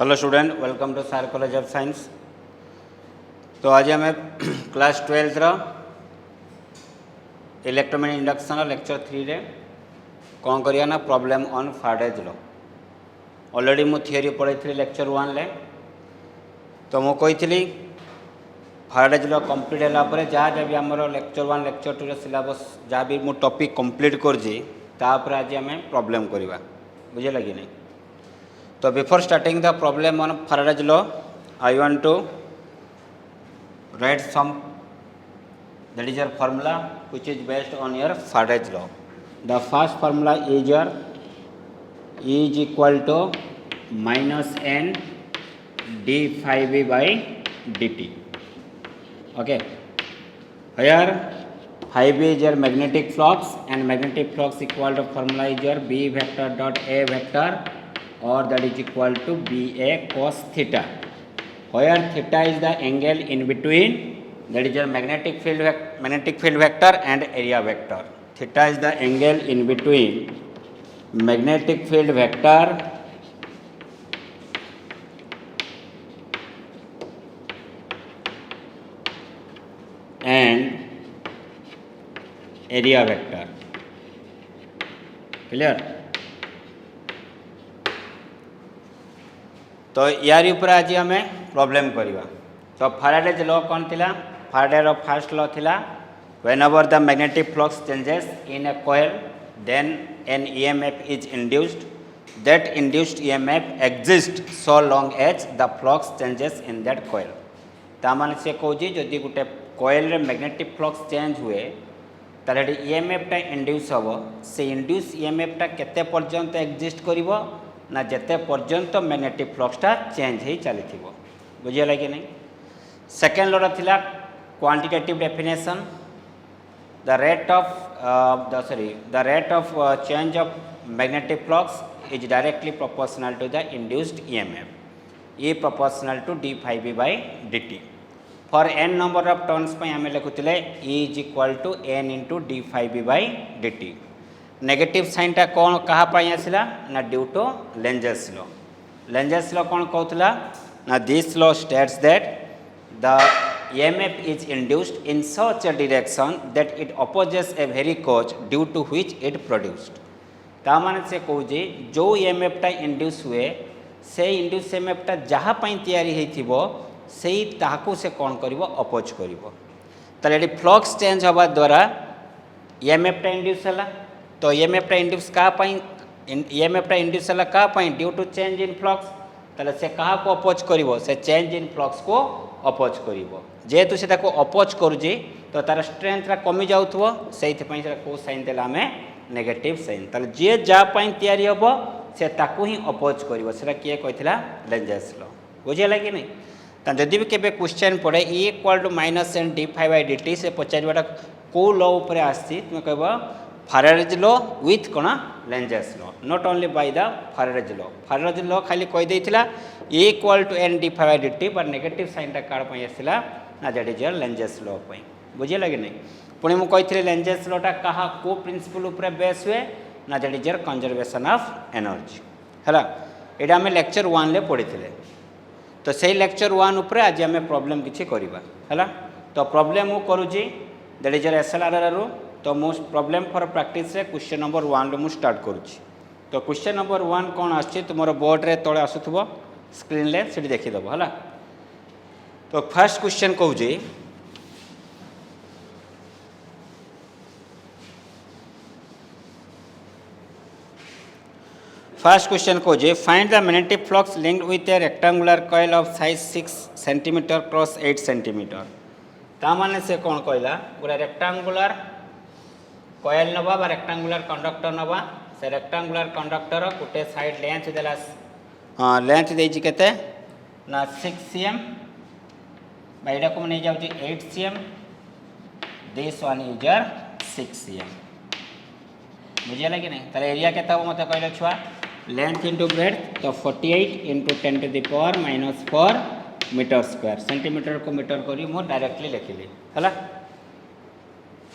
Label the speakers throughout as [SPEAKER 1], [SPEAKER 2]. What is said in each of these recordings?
[SPEAKER 1] Hello student, welcome to सार college of science. तो आज आम क्लास 12 इलेक्ट्रोमैग्नेटिक इंडक्शन लेक्चर 3 रे कौन करिया ना प्रॉब्लम ऑन फारेडेज लॉ। ऑलरेडी मु थियरी पढ़ी लेक्चर 1 ले। तो मु कही फारेडेज लॉ कंप्लीट है जहाँ जब भी आमर लेक्चर 1 लेक्चर 2 सिलेबस जहाँ भी मु टॉपिक कंप्लीट कर आज आम प्रॉब्लम करवा बुझे लगे नहीं। तो before starting the problem on Faraday's law, I want to write some that is your formula which is based on your Faraday's law. The first formula is your E is equal to minus n d phi v by dt. Okay. Here phi v is your magnetic flux and magnetic flux equal to formula is your B vector dot A vector or that is equal to BA cos theta, where theta is the angle in between that is your magnetic field vector and area vector. Theta is the angle in between magnetic field vector and area vector. Clear? तो यार ऊपर आज आम problem करवा। तो Faraday's law कौन थिला? Faraday's first law थिला whenever the magnetic flux changes in a coil then an EMF is induced. That induced EMF exists so long as the flux changes in that coil. तामान से कौजी जदि गोटे coil रे magnetic flux change हुए ताले EMF टा induce हम से induce EMF टा केते पर्यंत एक्जिस्ट करिवो ना जेते पर्यंत मैग्नेटिक फ्लक्सटा चेंज हो चली बुझेगा कि नहीं। सेकेंड लॉ थिला quantitative definition the rate of change of magnetic flux is directly proportional to the induced EMF E proportional to D phi B by D T. For N number of turns आम लिखुले E is equal to N into D phi B by D T. Negative साइनटा कौन कहाँ आसला ना due to Lenz's law. Lenz's law कौन कहला ना this law states that the EMF is induced in such a direction that it opposes a very cause due to which it produced. ता माने से कहूँ जो EMF टा इंड्यूस हुए से इंड्यूस EMF टा जहाँ तैयारी होइथिबो सेही ताहाकू से कौन करिवो अपोज करिवो। ताले फ्लक्स चेंज हवा द्वारा EMF टा इंड्यूस हला। तो EMF टा इंड्यूस EMF टा इंड्यूस हला due to change in flux. ताले से कहा को अपोज करिवो से चेंज इन फ्लक्स को अपोज करिवो। जेहेतु से ताको अपोज करूजी तो तार स्ट्रेंथ कमी जाउथवो सेइथपई से को साइन देला हमें नेगेटिव साइन। ताले जे जा पई तयारी हबो से ताको ही अपोज करिवो। सेटा किए कहितला लेंजेस लॉ। बुझेला कि नहीं। त जदि भी केबे क्वेश्चन पड़े E equal to minus N D phi by D T से पचारवाटा को लॉ ऊपर आसी तुम कहबो Faraday's law with कौन Lenz's law not only by the Faraday's law। Faraday's law खाली कही देथिला E equal to N D phi by D T पर नेगेटिव साइनटा कार्ड पई आसला ना दैट इज लेंजेस लॉ पई। बुझे लगे नहीं। पुणी मु कही लेंजेस लॉ टा कहा को प्रिंसिपल ऊपर बेस हुए ना that is conservation of energy हैला। एटा हम लेक्चर 1 ले पढ़ी थिले। तो सही लेक्चर 1 ऊपर आज हम प्रॉब्लम किछि करबा हैला। तो प्रॉब्लम मु करूजी दैट इज एसएलआर रो। तो मो प्रॉब्लम फॉर प्रैक्टिस रे क्वेश्चन नंबर 1 रो मु स्टार्ट करूची। तो क्वेश्चन नंबर 1 कौन आछि तुमरो बोर्ड रे तळे आसुथबो स्क्रीन ले सेठी देखि दबो हला। तो फर्स्ट क्वेश्चन कहू जे find the magnetic flux linked with a rectangular coil of size 6 centimetre cross 8 centimetre. ता माने से कौन कहला गोटे रेक्टेंगुलर कॉइल नवा बा रेक्टेंगुलर कंडक्टर नवा से रेक्टेंगुलर कंडक्टर गोटे साइड लेंथ देला लेंथ देछि केते ना 6 cm बाइडा को नहीं जाउची 8 cm this one is 6 cm। बुझिया कि नहीं। ताले एरिया केता हो मते कहले छुआ लेंथ इनटू ब्रेड्थ तो 48 into 10 to the power -4 metre square centimetre को मीटर करी मो डायरेक्टली लिखिली हैला।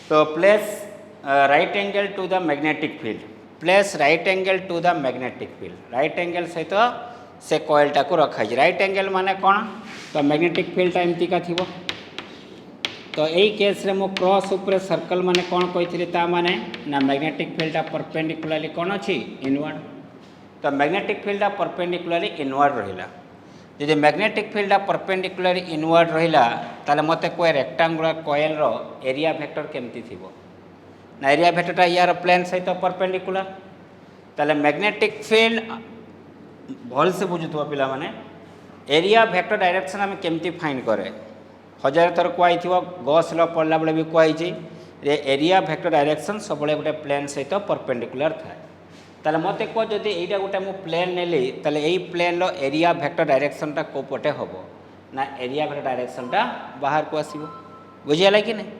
[SPEAKER 1] तो place right angle to the magnetic field place right angle to the magnetic field right angle सहित से कॉइलटा को रखाई राइट एंगल माने कौन तो मैग्नेटिक फील्ड एमती का थी तो यही केस रे मो क्रॉस ऊपर सर्कल माने कौन कही माने ना मैग्नेटिक फील्ड परपेंडिकुलरली कौन अच्छी इनवर्ड तो मैग्नेटिक फील्ड परपेंडिकुलरली इनवर्ड रहिला यदि मैग्नेटिक फील्ड परपेंडिकुलरली इनवर्ड रहिला ताले मते कोई रेक्टेंगुलर कॉइल रो एरिया वेक्टर केमती थिबो ना एरिया वेक्टरटा यार प्लेन सहित परपेंडिकुलर ताले मैग्नेटिक फील्ड भल से बुझुथबो पिला माने एरिया वेक्टर डायरेक्शन हम केमती फाइंड करे हजार थर कहुई गॉस लॉ पढ़ला बेले भी कहुई एरिया वेक्टर डायरेक्शन सब गोटे प्लेन सहित परपेंडिकुलर थाए ताले मते कह जदि एटा गोटे मु प्लेन नेली ताले एई प्लेन लो एरिया वेक्टर डायरेक्शनटा को पटे हबो ना एरिया वेक्टर डायरेक्शनटा बाहर को आसीबो बुझियाला कि नहीं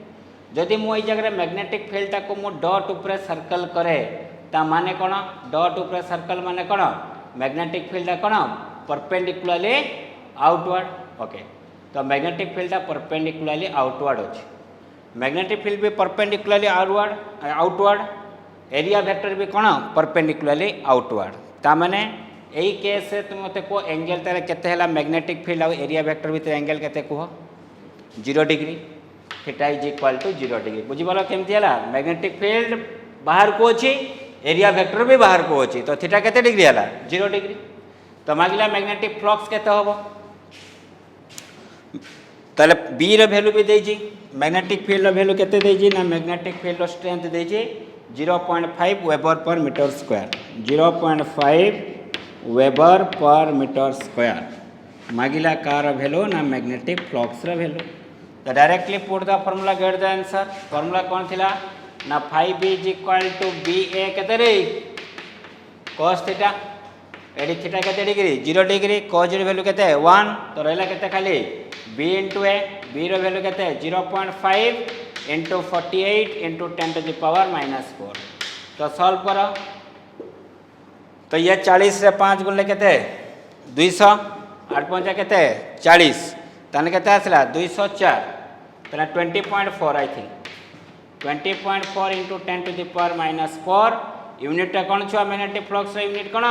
[SPEAKER 1] जदि मु एई जगह मैग्नेटिक फील्डटा को मु डॉट ऊपर सर्कल करे ता माने कोन डॉट ऊपर सर्कल माने कोन मैग्नेटिक फील्डटा कोन परपेंडिकुलरली आउटवर्ड ओके तो मैग्नेटिक फील्ड परपेंडिकुलरली आउटवर्ड अच्छे मैग्नेटिक फील्ड भी परपेंडिकुलरली आउटवर्ड एरिया वेक्टर भी कौन परपेंडिकुलरली आउटवर्ड तामाने यही केस से तुम मत को एंगल तार केते मैग्नेटिक फील्ड और एरिया वेक्टर भीतर एंगल केते कह 0 degree theta is equal to 0 degree बुझीपार केमती है मैग्नेटिक फील्ड बाहर को अच्छी एरिया वेक्टर भी बाहर को अच्छी तो थीटा केते डिग्री है 0 डिग्री तो मागिला मैग्नेटिक फ्लक्स केते हम ताले बी रो वैल्यू भी देजी मैग्नेटिक फील्ड रो वैल्यू केते देजी ना मैग्नेटिक फील्ड रो स्ट्रेंथ देजी 0.5 weber per metre square 0.5 weber per metre square मागिला कार वैल्यू ना मैग्नेटिक फ्लक्स रो वैल्यू तो directly put the formula get the answer formula कौन थिला ना 5b is equal to ba केते रे cos थीटा एडी थीटा केते डिग्री 0 डिग्री cos 0 वैल्यू केते 1 तो रहला केते खाली b इंटू ए बी रो वैल्यू केते 0.5 into 48 into 10 to the power -4 तो सॉल्व करो तो ये 40 से 5 गुणले केते 200 8 5 केते 40 तने केते आसला 204 तने 20.4 I think 20.4 into 10 to the power -4 unit कौन छुआ मैग्नेटिक फ्लक्स यूनिट कौन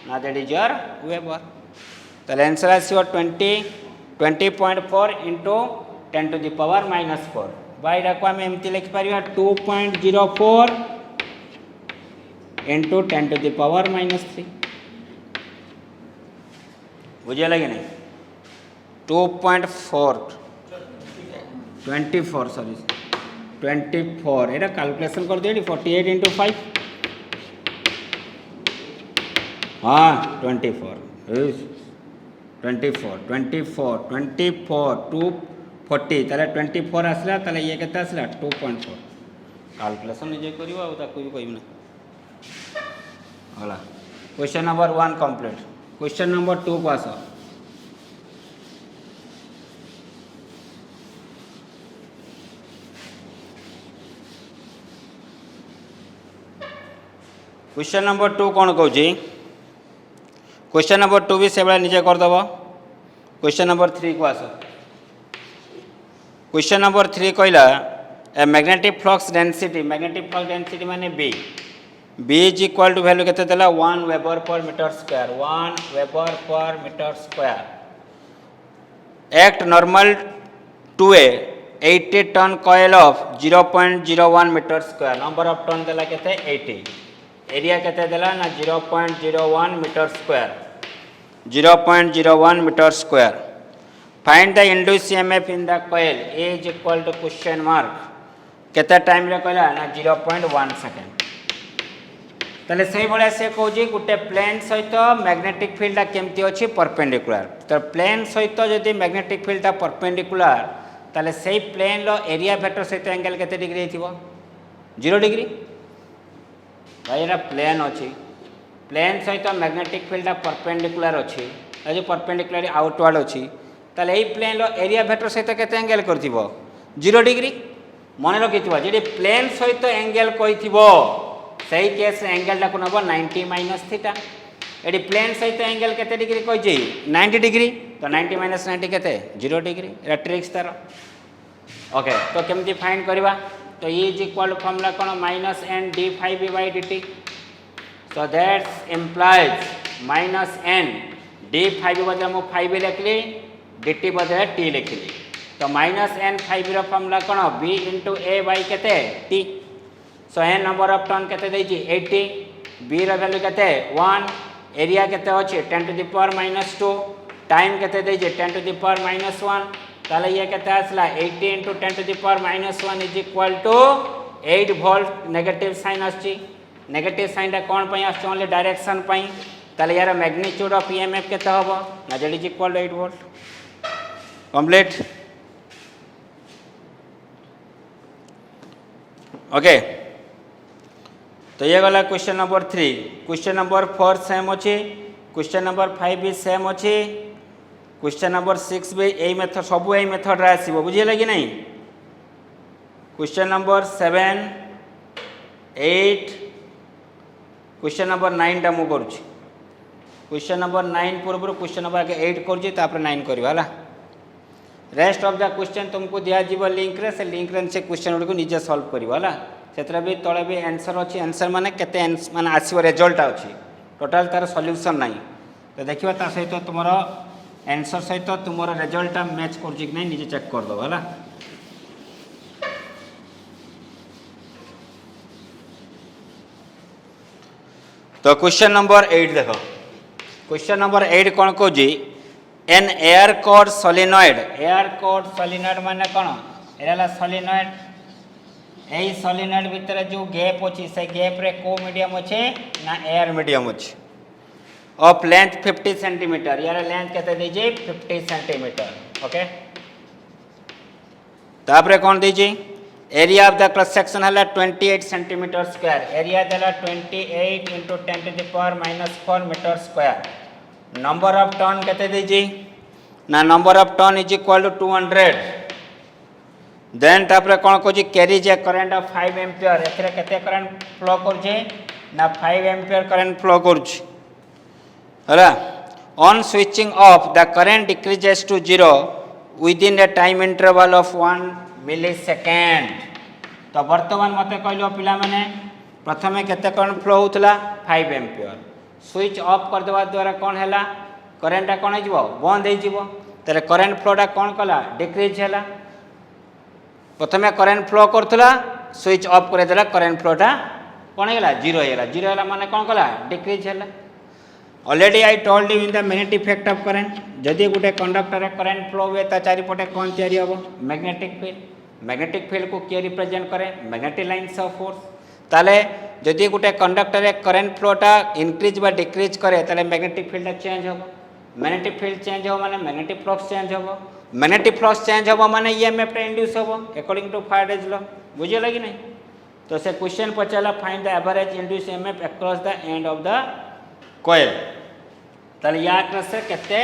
[SPEAKER 1] ना दैट इज योर वेबर तो आंसर आसीबो 20.4 into 10 to the power -4 by डाको आम एमती लिखिपर 2.04 इंटू 10 टू द पावर -3 बुझे लगे नहीं 2.4 24 सॉरी 24 एटा कैलकुलेशन कर दिए 48 इंटू 5 हाँ 24 240 ताले 24 आसला ताले ये केते आसला 2.4 कैलकुलेशन निजे करियो आ ताकू भी कहबना होला question number 1 complete question number 2 को आसो क्वेश्चन नंबर 2 कौन कहूँ क्वेश्चन नंबर 2 भी से भाई निजे करदेव क्वेश्चन नंबर 3 को आस क्वेश्चन नंबर 3 कहला मैग्नेटिक फ्लक्स डेंसिटी माने B is equal to value केते देला 1 weber per metre square 1 weber per metre square act normal to a 80 turn coil of 0.01 metre square number of turn देला केते 80 area केते देला ना 0.01 metre square 0.01 metre square find the induce EMF in the coil A is equal to question mark केते time रे कहला ना 0.1 second ताले सही भाया से कहूँ गोटे प्लेन सहित मैग्नेटिक फील्डा केमती अच्छी परपेंडिकुलर तो प्लेन सहित जदि मैग्नेटिक फील्डा परपेंडिकुलर ताले सही प्लेन लो एरिया वेक्टर सहित एंगल केते डिग्री हिथिबो 0 डिग्री भाई ये प्लेन अच्छी प्लेन सहित मैग्नेटिक फील्डा परपेंडिकुलर अच्छी जो परपेंडिकुलर आउटवर्ड अच्छी ताले यही प्लेन लो एरिया वेक्टर सहित केते एंगल करथिबो 0 डिग्री मन रखिथिबो जेडी प्लेन सहित एंगल कहिथिबो सही केस एंगलटा को नब 90 माइनस थीटा ये प्लेन सहित एंगल केते डिग्री कही 90 डिग्री तो 90 माइनस 90 केते 0 डिग्री ये ट्रिक्स तार ओके तो केमती फाइंड करवा तो E इज इक्वल फॉर्मूला कौन minus n d phi b by dt so that's implies minus n d5 बदले मु 5 लिखली dt बदले t लिखली तो -n5 रो फॉर्मूला कोन b * a बाय केते t सो n नंबर ऑफ टर्न केते देछि 80 b रो वैल्यू केते 1 एरिया केते अछि 10 टू द पावर -2 टाइम केते देछि 10 टू द पावर -1 ताले ये केते आसला 80 * 10 to the power -1 is equal to 8 volt negative sign आछि नेगेटिव साइन टा कोन पई आछि ओनली डायरेक्शन पई ताले यार मैग्नीट्यूड ऑफ ईएमएफ केते होबो ना that is equal to 8 volt complete okay तो ये गला question number 3 question number 4 same अछि क्वेश्चन नंबर 5 भी सेम अछि क्वेश्चन नंबर 6 भी एई मेथड सब एई मेथड रा आसीबो बुझियला कि नहीं क्वेश्चन नंबर 7 8 क्वेश्चन नंबर 9 टा मु करूची क्वेश्चन नंबर 9 पूर्व क्वेश्चन नंबर आगे 8 करूची तापर 9 करबा हला रेस्ट ऑफ द क्वेश्चन तुमको दिया जीवो लिंक रे से लिंक रे से क्वेश्चन को निजे सॉल्व करबा हला सेतरा भी तळे भी आंसर अछि आंसर माने केते माने आसीबो रिजल्ट अछि टोटल तार सॉल्यूशन नाही तो देखिबा ता सहित तुमरो आंसर सहित तुमरो रिजल्ट मैच करछि कि नहीं निजे चेक कर दो हला तो क्वेश्चन नंबर 8 देखो क्वेश्चन नंबर 8 कोन को G N air core solenoid माने कोन एला सोलिनॉइड एई सोलिनॉइड भीतर जो गैप अछि से गैप रे को मीडियम अछि ना एयर मीडियम अछि ऑफ लेंथ 50 सेंटीमीटर यार लेंथ केते दीजे 50 सेंटीमीटर ओके तापरे कोन दीजे area of the cross section हला 28 सेंटीमीटर स्क्वायर एरिया देला 28 * 10 to the power -4 metre square number of turn केते दीजे ना number of turn is equal to 200 then तापरे कोन को जी carries a current of 5 ampere एथरे केते करंट फ्लो कर जे ना 5 एम्पियर करंट फ्लो कर जे हला on switching off the current decreases to 0 within a time interval of 1 millisecond तो वर्तमान मते कहलो पिला माने प्रथमे केते करंट फ्लो होतला 5 एम्पियर स्विच ऑफ कर देबा द्वारा कोन हैला करंट कोन हे जिवो बंद हे जिवो तले करंट फ्लोटा कोन कला डिक्रीज हैला प्रथमे करंट फ्लो करथला स्विच ऑफ करे देला करंट फ्लोटा कोन हैला जीरो हैला माने कोन कला डिक्रीज हैला already I told you in the magnetic effect of current जदि गुटे कंडक्टर रे करंट फ्लो हुए ता चारि पटे कोन तयारी होबो मैग्नेटिक फील्ड को के रिप्रेजेंट करे मैग्नेटिक लाइंस ऑफ फोर्स ताले जदि गुटे कंडक्टर रे करंट फ्लोटा इंक्रीज बा डिक्रीज करे ताले मैग्नेटिक फील्ड चेंज होबो मैग्नेटिक फील्ड चेंज हो माने मैग्नेटिक फ्लक्स चेंज होबो मैग्नेटिक फ्लक्स चेंज होबो माने ईएमएफ रे इंड्यूस होबो अकॉर्डिंग टू फैराडेज लॉ बुझे लगी नहीं तो से क्वेश्चन पचाला find the average induce EMF across the end of the coil ताले या क्रॉस से केते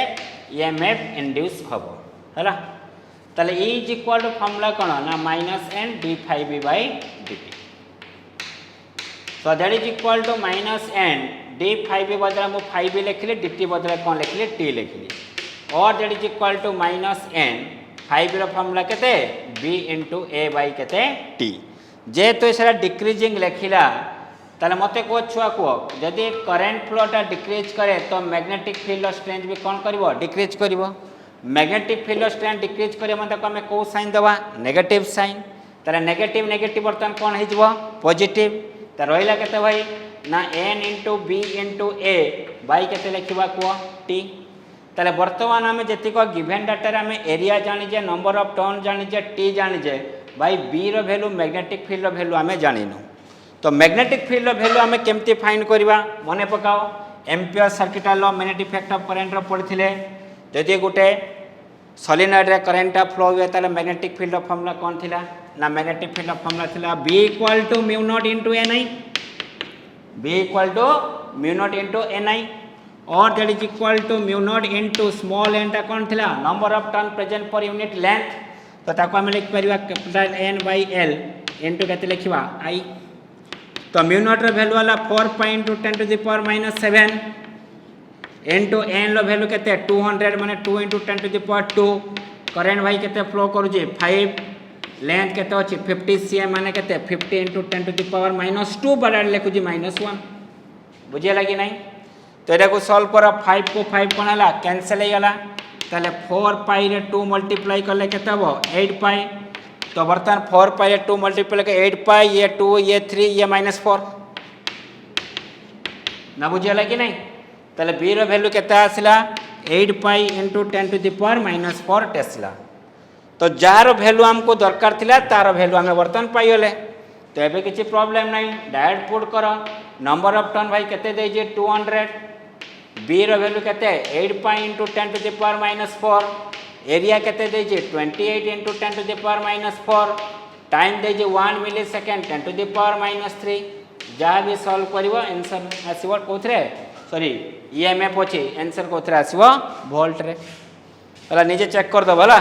[SPEAKER 1] ईएमएफ इंड्यूस होबो हला ताले E is equal to formula कोन ना -n d∅b/dt so that is equal to -n d∅b बदला मु 5 लिखली dt बदला कोन लिखली t लिखली और that is equal to -n 5 रो फार्मूला केते b * a केते t जे तो सारा डिक्रीजिंग लिखिला ताले मते को छुआ को जदि करंट फ्लोटा डिक्रीज करे तो मैग्नेटिक फील्ड स्ट्रेंथ भी कोन करबो डिक्रीज करबो मैग्नेटिक फील्ड स्ट्रेंथ डिक्रीज करे मतलब को हमें को साइन दवा नेगेटिव साइन ताले नेगेटिव बर्तन कोन हे जबो पॉजिटिव त रहिला केते भाई ना n * b * a बाई केते लिखिबा को t ताले वर्तमान हमें जतिको गिवन डाटा रे हमें एरिया जानि जे नंबर ऑफ टर्न जानि जे t जानि जे भाई b रो वैल्यू मैग्नेटिक फील्ड रो वैल्यू हमें जानिनु तो मैग्नेटिक फील्ड रो वैल्यू हमें केमती फाइंड करबा मने पकाओ ampere circuit law magnetic effect of current रो पढिथिले जदि गुटे सोलिनॉइड रे करंट फ्लो हुए ताले मैग्नेटिक फील्ड ऑफ फार्मूला कोन थिला ना मैग्नेटिक फील्ड ऑफ फार्मूला थिला b = μ0 * ni b = μ0 * ni और that is equal to μ0 small n टा कोन थिला number of turn present per unit length तो ताको हम लिख परिबा कैपिटल N/L इनटू केते लिखिबा I तो μ0 रो वैल्यू वाला 4 pi * 10 to the power -7 into n लो वैल्यू केते 200 माने 2 * 10 टू द पावर 2 करंट भाई केते फ्लो करू जे 5 लेंथ केते अछि 50 cm माने केते 50 * 10 टू द पावर -2 बड़ा लिखु जे -1 बुझे लगी नहीं तो यहाँ सल्व कर 5 को 5 कौन है कैनसल हो गला ताले 4 पाई रे 2 मल्टीप्लाई कले केते हबो 8 पाई तो बर्तमान 4 पाई रे 2 मल्टीप्लाई के 8 पाई ये 2 ये 3 ये -4 ना बुझियला कि नहीं ताले b रो वैल्यू केते आसला 8 pi into 10 to the power -4 tesla तो जार वैल्यू हमको दरकार थिला तार वैल्यू हमें बर्तमान पाइले तो एबे किसी प्रॉब्लम नहीं डायरेक्ट पुट कर नंबर ऑफ टर्न भाई केते दे जे 200 b रो वैल्यू केते 8 pi into 10 to the power -4 area केते दे जे 28 into 10 to the power -4 time दे जे 1 millisecond 10 to the power -3 जहाँ भी सॉल्व करिवो आंसर आसीबो कोथरे सॉरी ईएमएफ अछि आंसर कोथरे आसीबो वोल्ट रे हला नीचे चेक कर दो भला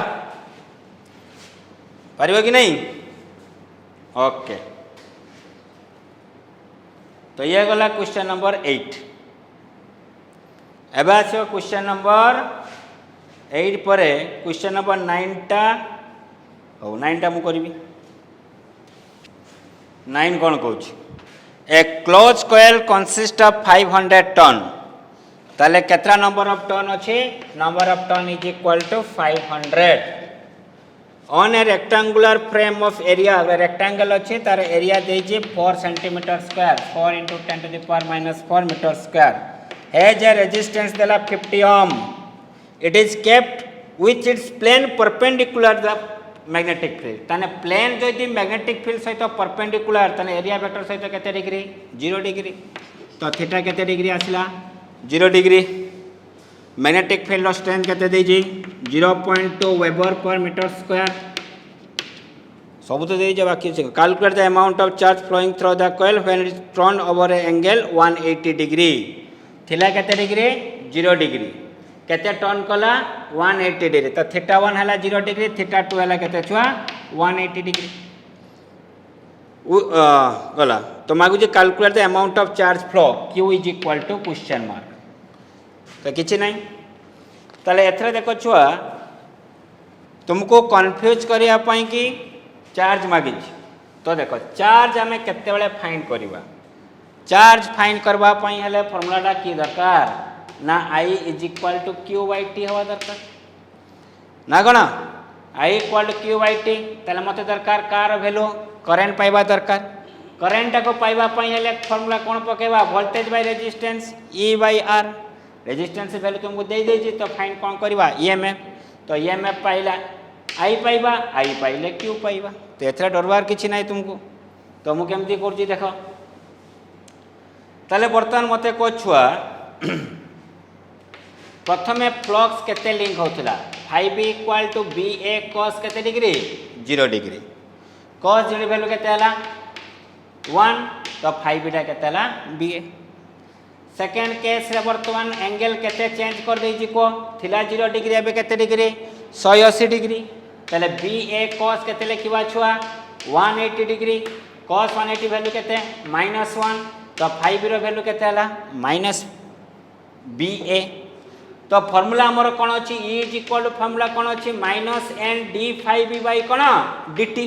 [SPEAKER 1] पारिबो कि नहीं ओके तो ये गला क्वेश्चन नंबर 8 एबे आछो क्वेश्चन नंबर 8 परे क्वेश्चन नंबर 9 टा हो 9 टा मु करबी 9 कोन कहूछ a close coil consist of 500 turn ताले केतना नंबर ऑफ टन अछि number of turn is equal to 500 on a rectangular frame of area rectangle अच्छे तार एरिया दीजिए 4 centimetre square 4 into 10 to the power -4 metre square has a resistance देला 50 ohm it is kept which its plane perpendicular the magnetic field ताने plane जदि magnetic field सहित perpendicular ताने area vector सहित केते डिग्री 0 डिग्री तो theta केते degree आसला 0 डिग्री मैग्नेटिक फील्ड स्ट्रेंथ केते देजी 0.2 वेबर पर मीटर स्क्वायर सब तो देजी बाकी छै calculate the amount of charge flowing through the coil when it is turn over a angle 180 degree थिला केते डिग्री 0 डिग्री केते टर्न कला 180 डिग्री तो थीटा 1 हला 0 डिग्री थीटा 2 हला केते छुआ 180 डिग्री गला तो मागु जे calculate the amount of charge flow q is equal to question mark तो किसी नहीं ताले एथरे देखो छुआ तुमको कन्फ्यूज करने कि चार्ज मागी तो देखो चार्ज आम केते बेले फाइंड करवा चार्ज फाइंड करवाई हेले फॉर्मूलाटा कि दरकार ना I is equal to Q by T हवा दरकार ना कौन I equal to Q by T ताले मते दरकार कार वैल्यू करेंट पाइबा दरकार करेंट को पाइबापी हेले फॉर्मूला कौन पकेबा voltage by resistance E by R resistance value तुमको दे देजी तो फाइंड कौन करवा ईएमएफ तो ईएमएफ पाइला आई पाइबा आई पाइले क्यू पाइबा तो एथरा डरबार किछि नाही तुमको तो मु केमती करछि देखो ताले बर्तमान मते को छुआ प्रथमे फ्लक्स केते लिंक होतला 5 इक्वल टू BA cos केते डिग्री 0 डिग्री cos 0 वैल्यू केते हला 1 तो 5 टा केते हला BA सेकेंड केस रे वर्तमान एंगल केते चेंज कर देजी को थिला 0 डिग्री एबे केते डिग्री 180 डिग्री तले BA cos केते लिखिबा छुआ 180 डिग्री cos 180 वैल्यू केते -1 तो 5 रो वैल्यू केते हला -BA तो फार्मूला हमर कोन अछि E is equal to formula कोन अछि -n d5b बाय कोन dt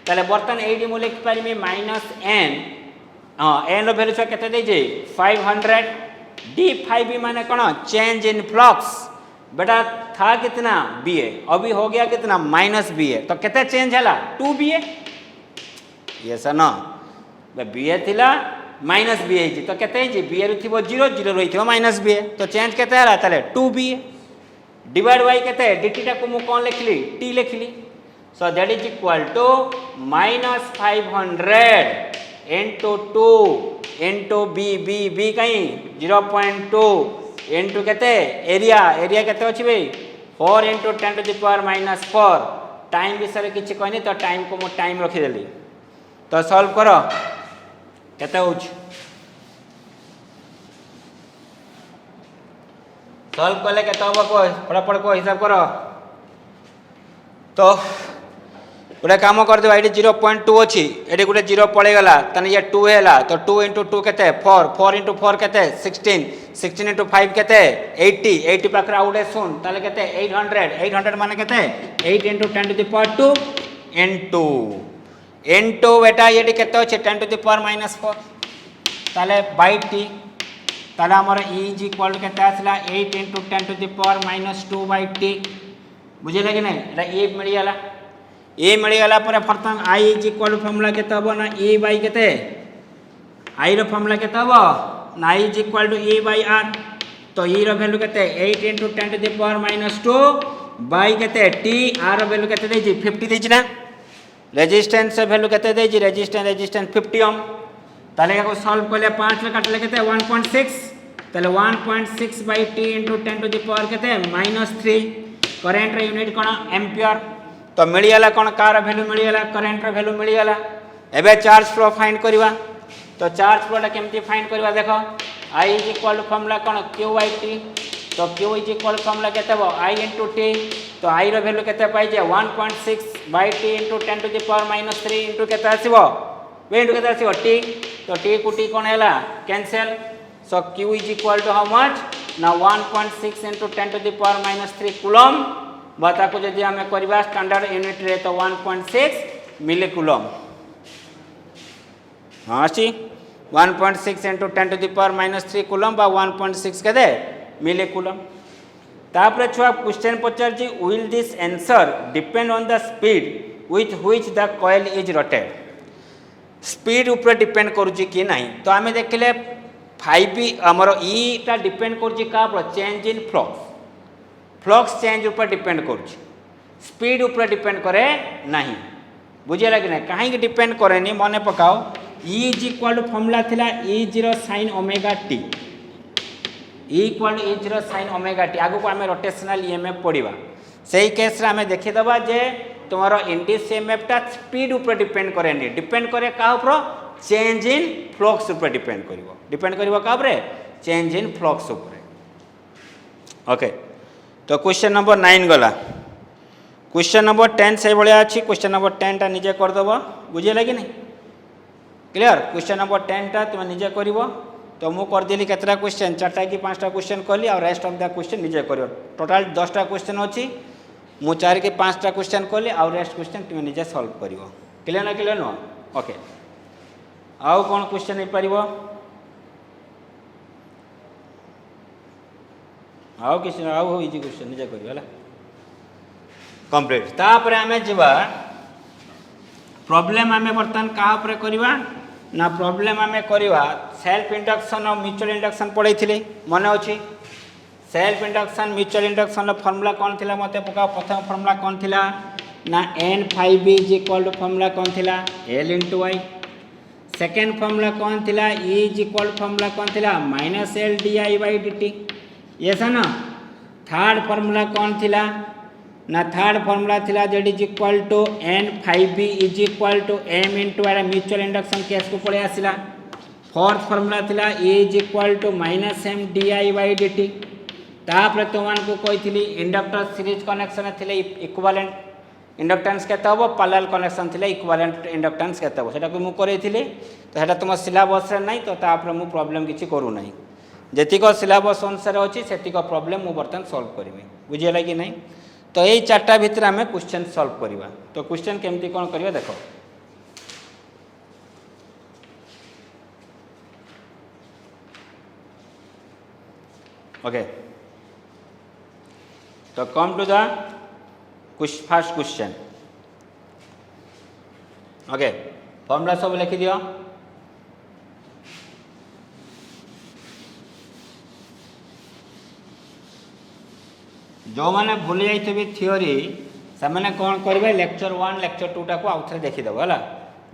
[SPEAKER 1] तले वर्तमान एडी मु लिख पारिमे -n एन रो वैल्यू केते दे जे 500 d5b माने कोन चेंज इन फ्लक्स बेटा था कितना BA अभी हो गया कितना -BA तो केते चेंज हला 2BA यस ना BA थिला -BA जी तो केते जी BA रो थिबो 0 0 रही थिबो -BA तो चेंज केते हला ताले 2BA डिवाइड बाय केते dt टा को मु कोन लिखली t लिखली so that is equal to -500 into 2 into b कहीं 0.2 into केते एरिया केते अछि बे 4 into 10 to the power -4 time विषय किछि कहनी तो टाइम को मो टाइम रखि देली तो सॉल्व करो केते होछ सॉल्व करले केते होबो को फटाफट को हिसाब करो तो गोटे काम कर दे ये 0.2 अच्छी ये गोटे 0 पड़े गला तने ये 2 हैला तो 2 into 2 केते 4 4 into 4 केते 16 16 into 5 केते 80 80 पाखरे आउडे सुन ताले केते 800 800 माने केते 8 into 10 to the power 2 into बेटा ये केते अछि 10 to the power -4 ताले बाय t ताले हमर E इज इक्वल टू केते आसला 8 × 10⁻²/2/t बुझिले कि नहीं एटा E मिल गला ए मिलगला पर प्रथम I is equal to formula केते हबो ना E बाय केते I रो फॉर्मूला केते हबो ना I is equal to E by R तो E रो वैल्यू केते 8 × 10⁻², बाय केते t r वैल्यू केते देजी 50 देजी ना रेजिस्टेंस वैल्यू केते देजी रेजिस्टेंस 50 ओम ताले को सॉल्व करले 5 ले काटले केते 1.6 ताले 1.6 बाय t * 10⁻³ केते -3 करंट रे यूनिट कोन एम्पियर तो मिली गला कोन कार वैल्यू मिली गला करंट रे वैल्यू मिली गला एबे चार्ज फ्लो फाइंड करबा तो चार्ज फ्लो केमती फाइंड करबा देखो I is equal to formula कोन q बाय t तो q इज इक्वल फॉर्मूला केते हो I * t तो I रो वैल्यू केते पाइ जे 1.6 बाय t * 10⁻³ इनटू केते आसीबो वे इनटू केते आसीबो t तो t को t कोन हैला cancel so q is equal to how much ना 1.6 × 10⁻³ कूलम बाता को जदि हमें करबा स्टैंडर्ड यूनिट रे तो 1.6 मिली कूलम हां सी 1.6 × 10⁻³ कूलम बा 1.6 केदे मिली कूलम तापर छुआ क्वेश्चन पचार जी will this answer depend on the speed with which the coil is rotate speed ऊपर डिपेंड करूची कि नहीं तो आमे देखले 5 हमर ई ता डिपेंड करूची का पर चेंज इन फ्लक्स चेंज ऊपर डिपेंड करूची स्पीड ऊपर डिपेंड करे नहीं बुझिला कि नहीं काहे डिपेंड करे नहीं मने पकाओ E is equal to formula थिला E0 sin omega t E equal to E0 sin omega t आगु को हमें रोटेशनल ईएमएफ पड़ीबा सही केस रे हमें देखि दबा जे तुम्हारो इंड्यूस ईएमएफ ता स्पीड ऊपर डिपेंड करे नहीं डिपेंड करे का ऊपर चेंज इन फ्लक्स ऊपर डिपेंड करिवो का ऊपर चेंज इन फ्लक्स ऊपर ओके तो क्वेश्चन नंबर 9 गला क्वेश्चन नंबर 10 से बळिया अछि क्वेश्चन नंबर 10 ता निजे कर दबो बुझिला कि नहीं क्लियर क्वेश्चन नंबर 10 ता तुम निजे करिवो तो मु कर देली केतरा क्वेश्चन 4टा कि 5टा क्वेश्चन करली और रेस्ट ऑफ द क्वेश्चन निजे करियो टोटल 10टा क्वेश्चन अछि मु 4 कि 5टा क्वेश्चन करली और रेस्ट क्वेश्चन तुम निजे सॉल्व करिवो क्लियर नो ओके आउ कोन क्वेश्चन हे परिवो आउ किसी आउ हो इजी क्वेश्चन निजे करियो हला कंप्लीट तापर हमें जीवा प्रॉब्लम हमें बर्तन का ऊपर करवा ना प्रॉब्लम हमें करवा सेल्फ इंडक्शन और म्यूचुअल इंडक्शन पढ़े थे मन अच्छी self induction mutual induction formula कौन थिला मते पका प्रथम फॉर्मूला कौन थिला ना N5 is equal to formula कौन थिला L * I सेकेंड फॉर्मूला कौन थिला E इज इक्वल फॉर्मूला कौन थिला -L di/dt यस ना थर्ड फॉर्मूला कौन थिला ना थर्ड फॉर्मूला थिला z is equal to N5 is equal to m * r mutual induction case को पड़े आसिला फोर्थ फॉर्मूला थिला E is equal to -m di/dt तापर तुमन को कहितली इंडक्टर सीरीज कनेक्शन थिले इक्विवेलेंट इंडक्टेंस केते हबो पैरेलल कनेक्शन थिले इक्विवेलेंट इंडक्टेंस केते हबो सेटा को मु करैथिले तो सेटा तुम सिलेबस रे नहीं तो तापर मु प्रॉब्लम किछि करू नहीं जेतिको सिलेबस अनुसार अछि सेतिको प्रॉब्लम मु बर्तन सॉल्व करबी बुझियला कि नहीं तो यही 4टा भीतर हमें क्वेश्चन सॉल्व करवा तो क्वेश्चन केमती कौन करवा देखो ओके तो come to the first question okay formula सब लिखि दियो जो मैंने भूली जाइए थियोरी से मैंने कौन करेंगे लेक्चर 1 लेक्चर 2 टाक आउ थे देखीदेव है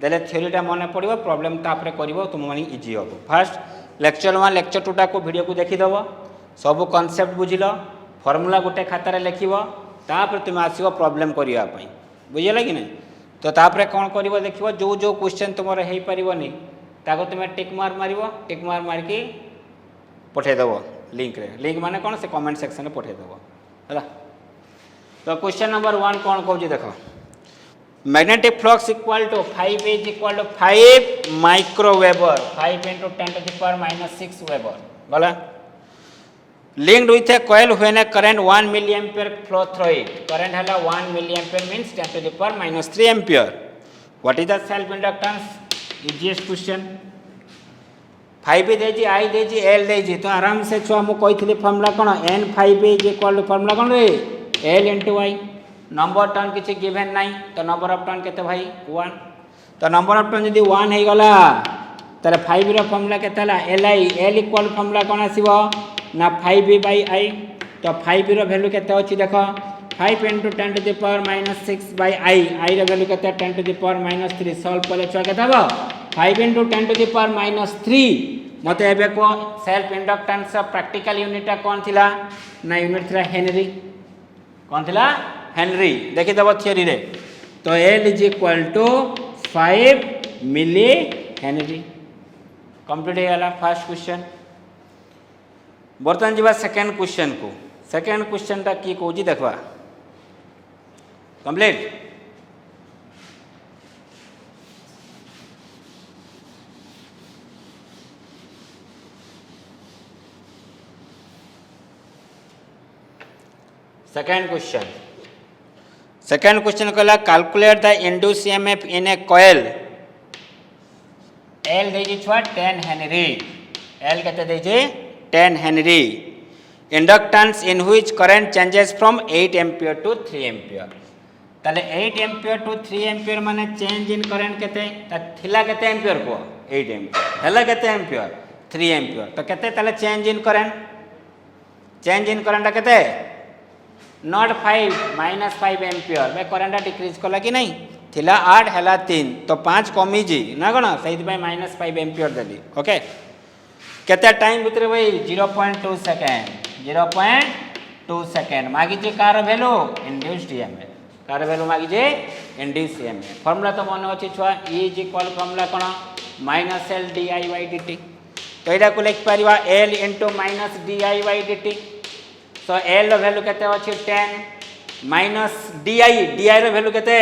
[SPEAKER 1] देले थियोरीटा मन पड़ो प्रॉब्लम तापर कर तुम मैंने इजी हम फास्ट लेक्चर 1 लेक्चर 2 टाक वीडियो को देखीदेव सब कॉन्सेप्ट बुझिल फॉर्मूला गोटे खातार लिखब तापर तुम आसो प्रॉब्लम करने बुझल कि नहीं तो तापर कौन कर देख जो जो क्वेश्चन तुम हो पारनी ताको तुम टिक मार मारिकी पठेदेव लिंक माने कौन से कमेंट सेक्शन में पठेदेव है तो क्वेश्चन नंबर 1 कौन कहूँ देख magnetic flux equal to 5 is equal to 5 microweber 5 × 10⁻⁶ weber गला linked with a coil when a current 1 milliampere flow through it current hala 1 milliampere means 10⁻³ ampere what is the self inductance easiest question five दे I दे L दे तो आराम से छुआ मुझे formula कौन N five is equal to formula कौन रे L into Y number turn किसी गिवेन ना तो नंबर ऑफ टर्न के भाई 1 तो नंबर ऑफ टर्न जब 1 हो गला तार 5 फर्मुला के L I L equal formula कौन आसो ना 5/i तो 5 वैल्यू के देख 5 into 10 to the power -6/i I value के 10 टू द पावर -3 सॉल्व कले छुआ के 5 इंटू 10 टू द पावर -3 मत एबे को सेल्फ इंडक्टेंस प्रैक्टिकल यूनिट कौन थिला ना यूनिट थिला हेनरी कौन थिला हेनरी देखि दबो थ्योरी रे तो L is equal to 5 milli henry complete हो गला फर्स्ट क्वेश्चन बर्तमान जीवा सेकंड क्वेश्चन को सेकंड क्वेश्चन टा की कहूँ देखवा कंप्लीट सेकंड क्वेश्चन कहला calculate the induce EMF in a coil L देजी छुआ 10 हेनरी एल केते देजी 10 henry inductance in which current changes from 8 ampere to 3 ampere ताले 8 एम्पियर टू 3 एम्पियर माने चेंज इन करंट केते थिला केते एम्पियर को 8 एम्पियर हला केते एम्पियर 3 एम्पियर तो केते ताले चेंज इन करंट केते नॉट 5 -5 एम्पियर बे करंट डिक्रीज कला कि नहीं थिला 8 हला 3 तो 5 कमी जी ना कोन सहित भाई -5 एम्पियर देली ओके केते टाइम भितर भाई 0.2 सेकंड 0.2 सेकंड मागी जे कार वैल्यू इंड्यूस्ड ईएमएफ कार वैल्यू मागी जे इंड्यूस्ड ईएमएफ फार्मूला तो मन अछि छुआ E is equal formula cone -L di/dt तो एटा को लिख परिवा L - di/dt सो एल रो वैल्यू केते अछि 10 माइनस di रो वैल्यू केते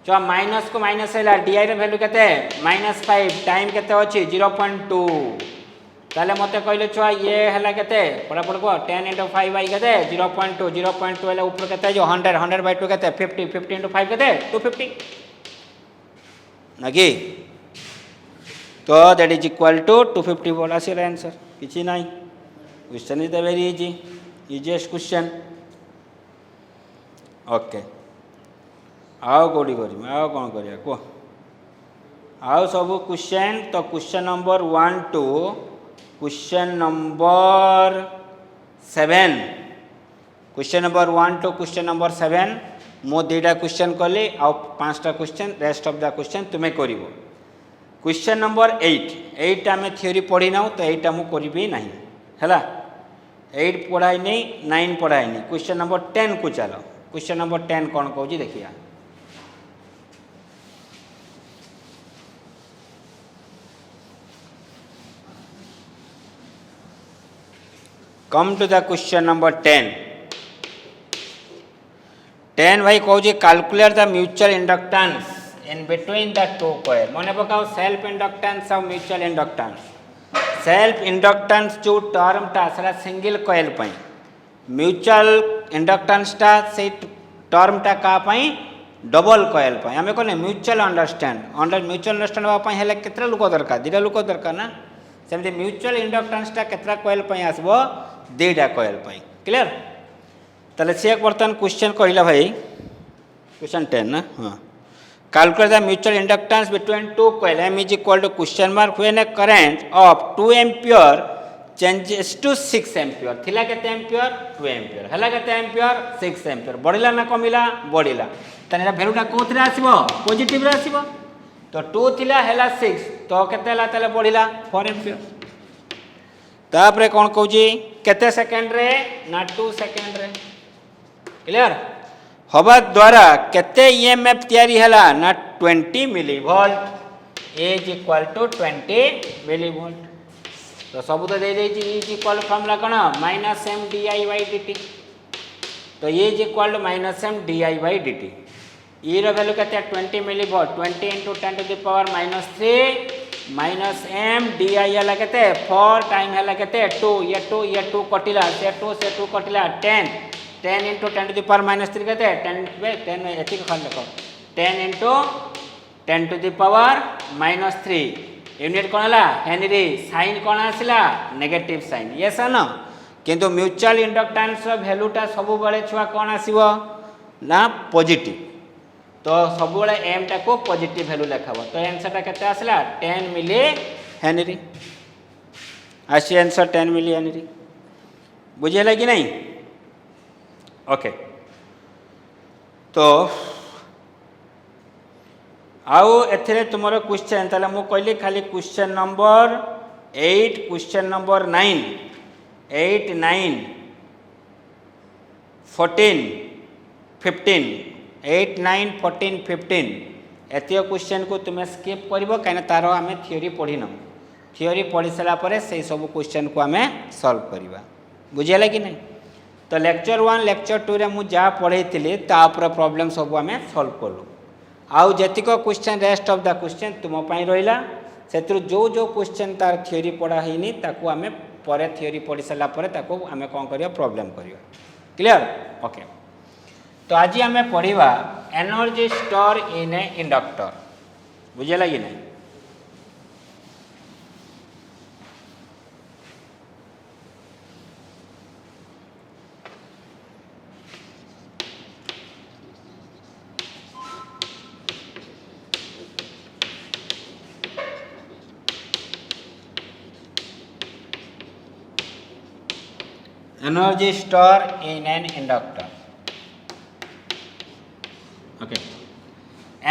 [SPEAKER 1] जो माइनस को माइनस हैला di रो वैल्यू केते -5 टाइम केते अछि 0.2 ताले मते कहले छुआ ये हैला केते फटाफट को 10 * 5 आई केते 0.2 हैला ऊपर केते जो 100/2 केते 50 * 5 केते 250 नाकी तो दैट इज इक्वल टू 250 बोला से आंसर किछि नाही question is very easy easiest question okay आओ कोडी करी आओ कोन करिया को आओ सब क्वेश्चन तो question number 1 to question number 7 question number 1 to question number 7 मो दुटा क्वेश्चन कली आ 5टा question rest of the question तुमे करिवो क्वेश्चन नंबर 8 आम थ्योरी पढ़ी ना तो 8 मु करी ना है 8 पढ़ाई नहीं 9 पढ़ाई नहीं क्वेश्चन नंबर 10 को चलो क्वेश्चन नंबर 10 कौन कहूँ देखिए come to the question number 10 भाई कहूँ calculate the mutual inductance in between the two coil मन पकाओ सेल्फ इंडक्टेंस और म्यूचुअल इंडक्टेंस सेल्फ इंडक्टेंस जो टर्म टा सला सिंगल कॉइल पई म्यूचुअल इंडक्टेंस टा से टर्म टा का पई डबल कॉइल पई हमें कोने म्यूचुअल अंडरस्टैंड वा पई हेले केतरा लोक दरकार दिटा लोक दरकार ना सेमते म्यूचुअल इंडक्टेंस टा केतरा कॉइल पई आसबो दुटा कॉइल पई क्लियर तले से एक बर्तन क्वेश्चन कहला भाई क्वेश्चन 10 ना हां calculate the mutual inductance between two coil M is equal to question mark when a current of 2 ampere changes to 6 ampere थिला केते एम्पियर 2 एम्पियर हला केते एम्पियर 6 एम्पियर बढ़िला ना कमिला बढ़िला तनेरा वैल्यूटा कोथरे आसीबो पॉजिटिव रे आसीबो तो 2 थिला हला 6 तो केते हला तले बढ़िला 4 एम्पियर तापरे कोन कहूजी केते सेकंड रे ना 2 सेकंड रे क्लियर हवा द्वारा केते ईएमएफ तैयारी हला ना 20 millivolt A is equal to 20 millivolt तो सब तो दे देछि E इज इक्वल फार्मूला कोन -m di/dt तो E is equal to -m di/dt E रो वैल्यू केते 20 millivolt 20 * 10 to the power -3 -m di हला केते 4 टाइम हला केते 2 ये 2 कटिला से 2 कटिला 10 * 10 टू द पावर -3 कहते हैं 10 में ऐसे खाली लिखो 10 * 10 टू द पावर -3 यूनिट कौन है हेनरी साइन कौन आसला नेगेटिव साइन यस न किंतु म्यूचुअल इंडक्टेंस वैल्यूटा सब बेले छुआ कौन आसीबो ना पॉजिटिव तो सब बेले एम टा को पॉजिटिव वैल्यू लिखाबो तो आंसर टा केते आसला 10 मिली हेनरी आसी आंसर 10 मिली हेनरी बुझेला कि नहीं ओके तो आउ एथिरे तुमरो क्वेश्चन ताले मु कहली खाली क्वेश्चन नंबर 8 क्वेश्चन नंबर 9 8 9 14 15 8 9 14 15 एतियो क्वेश्चन को तुम्हें स्किप करबो काहे तारो आमे थ्योरी पढ़ी न थ्योरी पढ़ी सला परे से सब क्वेश्चन को आमे सॉल्व करबा बुझेला कि नहीं तो लेक्चर 1 लेक्चर 2 रे मु जा पढ़े थिले ता ऊपर प्रॉब्लम सब आमे सॉल्व करलु आउ जेतिक question rest of the question तुम पाई रहिला सेतु जो जो क्वेश्चन तार थ्योरी पढ़ा हैनी ताकू आमे परे थ्योरी पढ़ी सला परे ताकू आमे कोन करियो प्रॉब्लम करियो क्लियर ओके तो आज आमे पढ़िबा energy store in a inductor बुझेला कि नहीं energy store in an inductor okay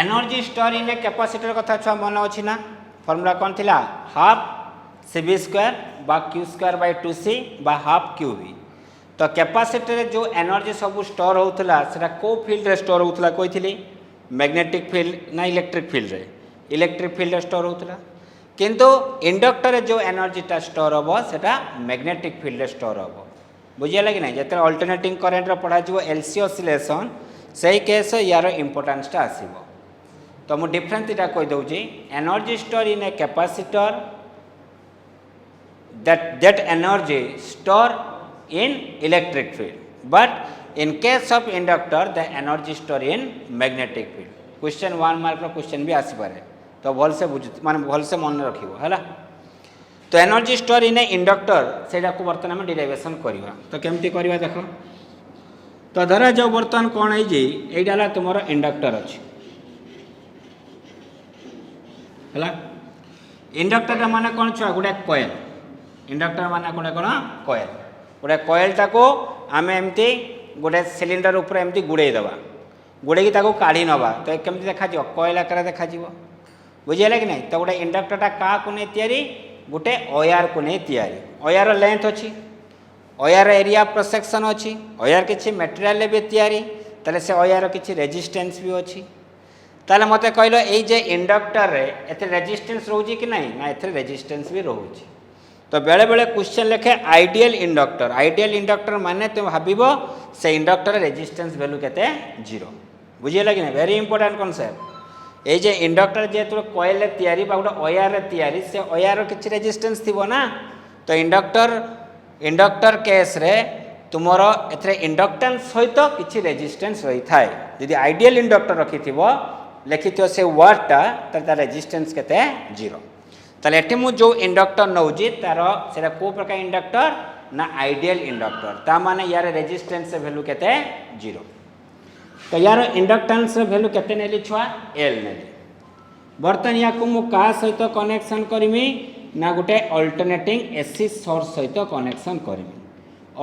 [SPEAKER 1] energy store in a capacitor कथा छुआ मन अच्छी ना फॉर्मूला कौन थिला हाफ cv स्क्वायर बा q स्क्वायर बाय 2c बा हाफ qv तो कैपेसिटर जो एनर्जी सब स्टोर होउथला सेटा को फील्ड रे स्टोर होउथला कहिथिली मैग्नेटिक फील्ड ना इलेक्ट्रिक फील्ड रे इलेक्ट्रिक फील्ड स्टोर होउथला किंतु इंडक्टर जो एनर्जीटा स्टोर होबो सेटा मैग्नेटिक फील्ड रे स्टोर होबो बुझेगा कि नहीं जिते अल्टरनेटिंग करेंट पढ़ा एलसी ऑसिलेशन से केस यार इंपोर्टेंसटा आसीबो तो मु डिफरेंस इटा कहि दउची energy store in a capacitor that energy store in electric field but in case of inductor the energy store in magnetic field question 1 mark रो क्वेश्चन भी आसी पारे तो भल से बुझ माने भल से मन रखिबो हैला तो energy store in a inductor सेटा को वर्तमान में डेरिवेशन करवा तो केमती करवा देखो तो धरा जो बर्तमान कौन है जी एडाला तुमरो इंडक्टर अछि हला इंडक्टर माने कौन छ गुडा कॉइल इंडक्टर माने कोन कोन कॉइल गुडा कॉइल ताको आमे एमती गुडा सिलिंडर ऊपर एमती गुडे दबा गुडे की ताको काढी नबा तो केमती देखा जिवो कॉइल आकार देखा जिवो बुझियला कि नहीं तो गुडा इंडक्टरटा का को नै तयारी गोटे ओयार को नहीं तैयारी ओयार लेंथ अच्छी ओयार एरिया ऑफ सेक्शन अच्छी ओयार किसी मटेरियल भी तैयारी ताले से ओयार किसी रेजिस्टेंस भी अच्छी ताले मते कहलो ए जे इंडक्टर रे एथे रेजिस्टेंस रहउची कि नहीं ना एथे रेजिस्टेंस भी रहउची तो बेले बेले क्वेश्चन लिखे आइडियल इंडक्टर माने तुम भाबिबो से इंडक्टर रेजिस्टेंस वैल्यू केते 0 बुझियला कि नहीं वेरी इंपोर्टेंट कांसेप्ट ये जे इंडक्टर जेतु कॉइल रे तयारी बा गोटे ओयार रे तयारी से ओयार किछि रेजिस्टेंस थिबो ना तो इंडक्टर केस रे तुमरो एथरे इंडक्टेंस सहित किछि रेजिस्टेंस रही थाए यदि आइडियल इंडक्टर रखिथिबो लिखिथिबो से वर्डटा तार रेजिस्टेंस केते 0 ताले एठी मु जो इंडक्टर नउजी तार सेरा को प्रकार इंडक्टर ना आइडियल इंडक्टर ता माने यार रेजिस्टेंस वैल्यू केते 0 तो यार इंडक्टेंस वैल्यू केते नेली छुआ एल नेली बर्तन या को मु का सहित कनेक्शन करमी ना गोटे अल्टरनेटिंग एसी सोर्स सहित कनेक्शन करमी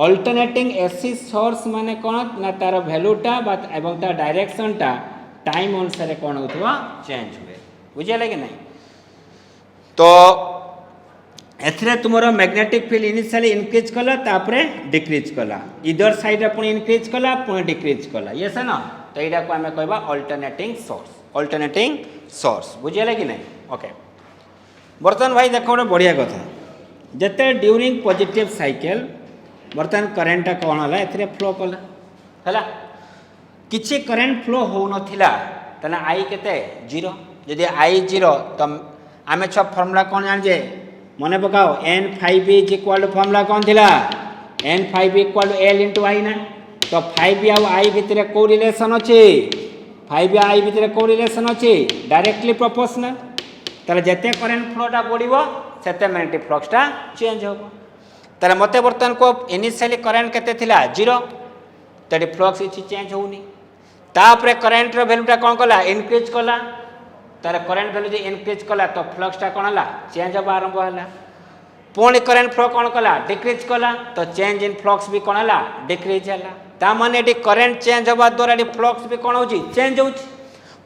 [SPEAKER 1] अल्टरनेटिंग एसी सोर्स माने कोन ना तार वैल्यूटा एवं तार डायरेक्शनटा टाइम अनुसार कोन होतबा चेंज हुए बुझियला कि नहीं तो एथरे तुमरो मैग्नेटिक फील्ड इनिशियली इंक्रीज कला तापरे डिक्रीज कला इधर साइड अपन इंक्रीज कला पुणी डिक्रीज कला यस ना तो एटा को हमें कहबा अल्टरनेटिंग सोर्स बुझियला कि नहीं ओके बर्तन भाई देखो गोटे बढ़िया कथा जते ड्यूरिंग पॉजिटिव साइकिल बर्तन करेंट कौन होला एथरे फ्लो कला हला किछि करेंट फ्लो हो नथिला तने आई केते 0 यदि आई 0 तो आमे छ फार्मूला कौन जान जे मने पकाओ n5 is equal to formula कौन थिला n5 equal to l into i ना तो 5 आउ i भितरे को रिलेशन अछि 5 आ i भितरे को रिलेशन अछि डायरेक्टली प्रोपोर्शनल ताले जेते करेंट फ्लोटा बढ़िबो सेते मैग्नेटिक फ्लक्सटा चेंज होबो ताले मते वर्तमान को इनिशियली करेंट केते थिला 0 तडी फ्लक्स इछि चेंज होउनी तापरे करेंट रो वैल्यूटा कोन कला इंक्रीज कला तारे करेंट वैल्यू जे इंक्रीज कला तो फ्लक्सटा कोन हला चेंज होबा आरंभ हला पुणी करेंट फ्लो कोन कला डिक्रीज कला तो चेंज इन फ्लक्स भी कोन हला डिक्रीज हला ता माने एटी करेंट चेंज होबा द्वारा एटी फ्लक्स भी कोन होची चेंज होची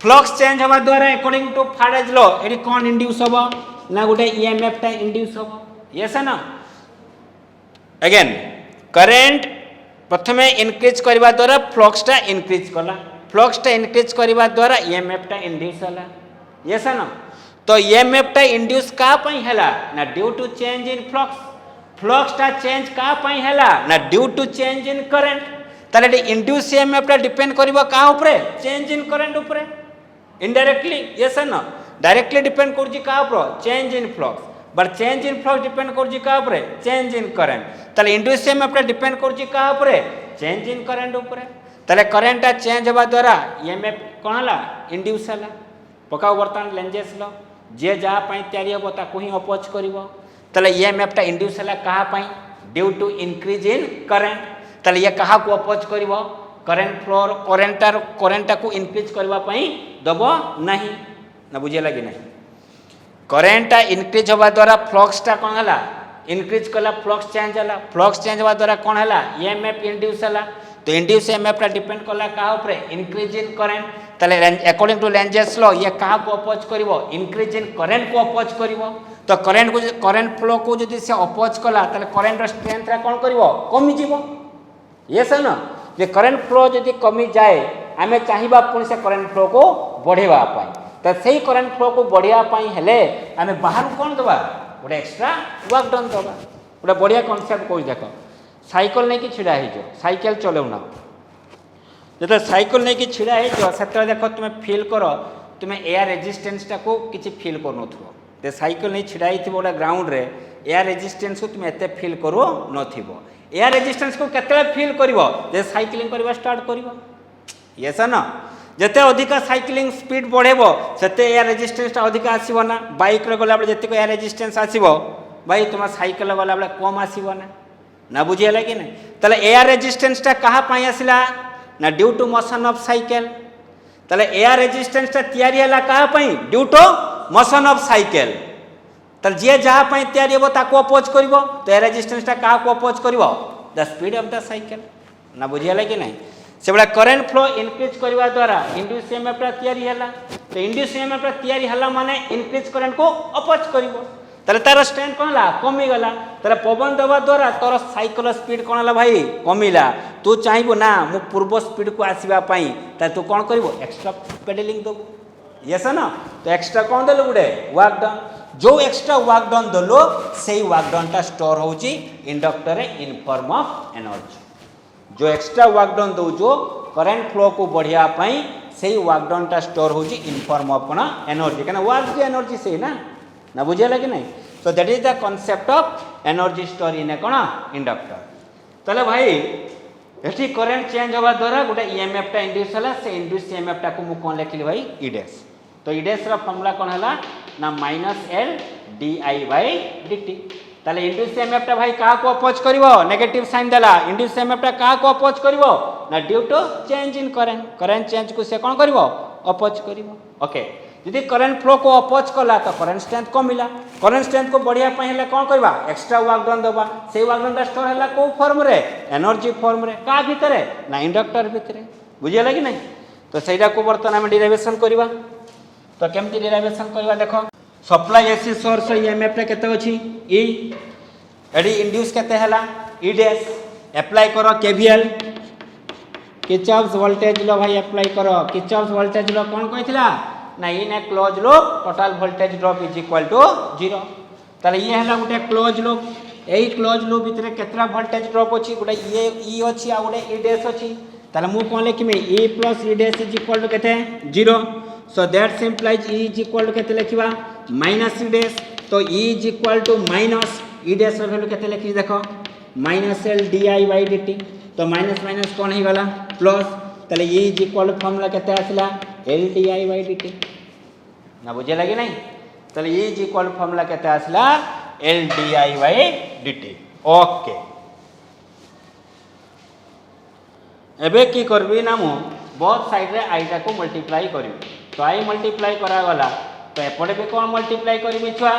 [SPEAKER 1] फ्लक्स चेंज होबा द्वारा अकॉर्डिंग टू फारेज लॉ एटी कोन इंड्यूस होबो ना गुटे ईएमएफ टा इंड्यूस होबो यस ना अगेन करेंट प्रथमे इंक्रीज करबा द्वारा फ्लक्स टा इंक्रीज कला फ्लक्स टा इंक्रीज करबा द्वारा ईएमएफ टा इंड्यूस हला यस ना तो ईएमएफ टा इंड्यूस का पई हला ना due to change in flux flux टा चेंज का पई हला ना due to change in current ताले इंड्यूस ईएमएफ टा डिपेंड करबो का ऊपर चेंज इन करंट ऊपर इनडायरेक्टली यस ना डायरेक्टली डिपेंड करजी का ऊपर change in flux but change in flux depend करजी का ऊपर चेंज इन करंट ताले इंड्यूस ईएमएफ टा डिपेंड करजी का ऊपर चेंज इन करंट ऊपर ताले करंट टा चेंज होबा द्वारा ईएमएफ कोन हला इंड्यूस हला पकाओ वर्तमान लेंजेस लो जे जहाँ पाई तैयारी हम ताकू ही अपोज करिवो तले ईएमएफ टा इंड्यूस हला कहा पाई due to increase in current तले ये कहा को अपोज करिवो करंट फ्लो करंट को इंक्रीज करबा पाई दबो नहीं ना बुझे लगी नहीं करंट टा इंक्रीज होबा द्वारा फ्लक्स टा कोन हला इंक्रीज कला फ्लक्स चेंज हला फ्लक्स चेंज होबा द्वारा कोन हला ईएमएफ इंड्यूस हला तो इंड्यूस ईएमएफ टा डिपेंड कला कहा ऊपर इंक्रीज इन करंट ताले अकॉर्डिंग टू लेंजेस लॉ ये कहा को अपोज करिवो इंक्रीज इन करंट को अपोज करिवो तो करंट फ्लो को जदि से अपोज कला ताले करंट रो स्ट्रेंथ रा कोन करिवो कमी जीवो यस ना जे करंट फ्लो जदि कमी जाए आमे चाहिबा पुणी से करंट फ्लो को बढ़ेवा पाई तो सेही करंट फ्लो को बढ़िया पाई हेले आमे बाहर कोन दबा गोटे एक्स्ट्रा वर्क डन दबा गोटे बढ़िया कांसेप्ट कोइ देखो साइकिल नहीं कि छिड़ा हे जो साइकिल चलाउना जो साइकिल नहीं कि छिड़ा हे जो सेतरा देखो तुम फील करो तुम एयर रेजिस्टेंस टा को किछि फील करनो थो ते साइकिल नहीं छिड़ा ही गोटे ग्राउंड रे एयर रेजिस्टेंस को तुम एते फील करो नथिबो एयर रेजिस्टेंस को केते फील करिवो जे साइक्लिंग करबा स्टार्ट करिवो यस ना जते अधिका साइक्लिंग स्पीड बढ़ेबो सेते एयर रेजिस्टेंस टा अधिका आसीबो ना बाइक रे गला जते एयर रेजिस्टेंस आसीबो भाई तुम साइकिल गला कम आसीबो ना बुझियला कि नहीं तले एयर रेजिस्टेंस टा कहा पाई आसिला ना due to motion of cycle तले एयर रेजिस्टेंस टा तैयारी हला कहा पाई due to motion of cycle तले जे जहा पाई तैयारी होबो ताको अपोज करिवो तो एयर रेजिस्टेंस टा कहा को अपोज करिवो the speed of the cycle ना बुझियला कि नहीं से बड़ा करंट फ्लो इंक्रीज करबा द्वारा इंड्यूस ईएमएफ टा तैयारी हला तो इंड्यूस ईएमएफ टा तैयारी हला माने इंक्रीज करंट को अपोज करिवो ताले तार स्ट्रेंथ कोन हला कमी गला ताले पवन दबा द्वारा तोर साइकिल स्पीड कोन हला भाई कमिला तू चाहिबो ना मु पूर्व स्पीड को आसीबा पई त तू कोन करबो एक्स्ट्रा पेडलिंग दबो यस ना तो एक्स्ट्रा कोन दलो गुडे वर्क डन जो एक्स्ट्रा वर्क डन दलो सेही वर्क डन टा स्टोर होची इंडक्टर रे इन फॉर्म ऑफ एनर्जी जो एक्स्ट्रा वर्क डन दो जो करंट फ्लो को बढ़िया पई सेही वर्क डन टा स्टोर होची in form of cone energy कना वर्क की एनर्जी से ना बुझेला कि नहीं सो that is the concept of energy store in A cone inductor तले भाई एठी करंट चेंज होबा द्वारा गोटे ईएमएफ टा इंड्यूस हला से इंड्यूस ईएमएफ टा को मु कोन लेखिली भाई ई डैश तो ई डैश रा फार्मूला कोन हला ना -L di/dt ताले इंड्यूस ईएमएफ टा भाई का को अपोज करिवो नेगेटिव साइन देला इंड्यूस ईएमएफ टा का को अपोज करिवो ना due to change in current change को से कोन करिवो अपोज करिवो ओके यदि करंट फ्लो को अपोज कला तो करंट स्ट्रेंथ कमिला करंट स्ट्रेंथ को बढ़िया पई हेले कोन करबा एक्स्ट्रा वर्क डन दबा से वर्क डन स्टोर हला को फॉर्म रे एनर्जी फॉर्म रे का भितरे ना इंडक्टर भितरे बुझियला कि नहीं तो सेटा को बर्तन हम डेरिवेशन करबा तो केमती डेरिवेशन करबा देखो सप्लाई एसी सोर्स ईएमएफ टा केते अछि ई एडी इंड्यूस केते हला ई डैश अप्लाई करो केवीएल किर्चॉफ्स वोल्टेज लो भाई अप्लाई करो किर्चॉफ्स वोल्टेज लो कोन कहितला ना in a close loop total voltage drop is equal to 0 ताले ये हला गुटे क्लोज लूप एई क्लोज लूप भितरे केतरा वोल्टेज ड्रॉप अछि गुटे ये ई अछि आ गुटे ई डैश अछि ताले मु कोन लेखिमे E plus E dash is equal to केते 0 so that simplify E is equal to केते लिखिबा माइनस ई डैश तो E is equal to minus E dash रो वैल्यू केते लिखि देखो -L di/dt तो माइनस माइनस कोन ही गला प्लस ताले E is equal to formula केते आसला L di/dt ना बुझे लगे नहीं ताले E इज इक्वल फॉर्मूला केते आसला L di/dt ओके एबे की करबी ना मु बोथ साइड रे i टा को मल्टीप्लाई करबी तो i मल्टीप्लाई करा गला तो एपटे भी कौन मल्टीप्लाई करबी छुआ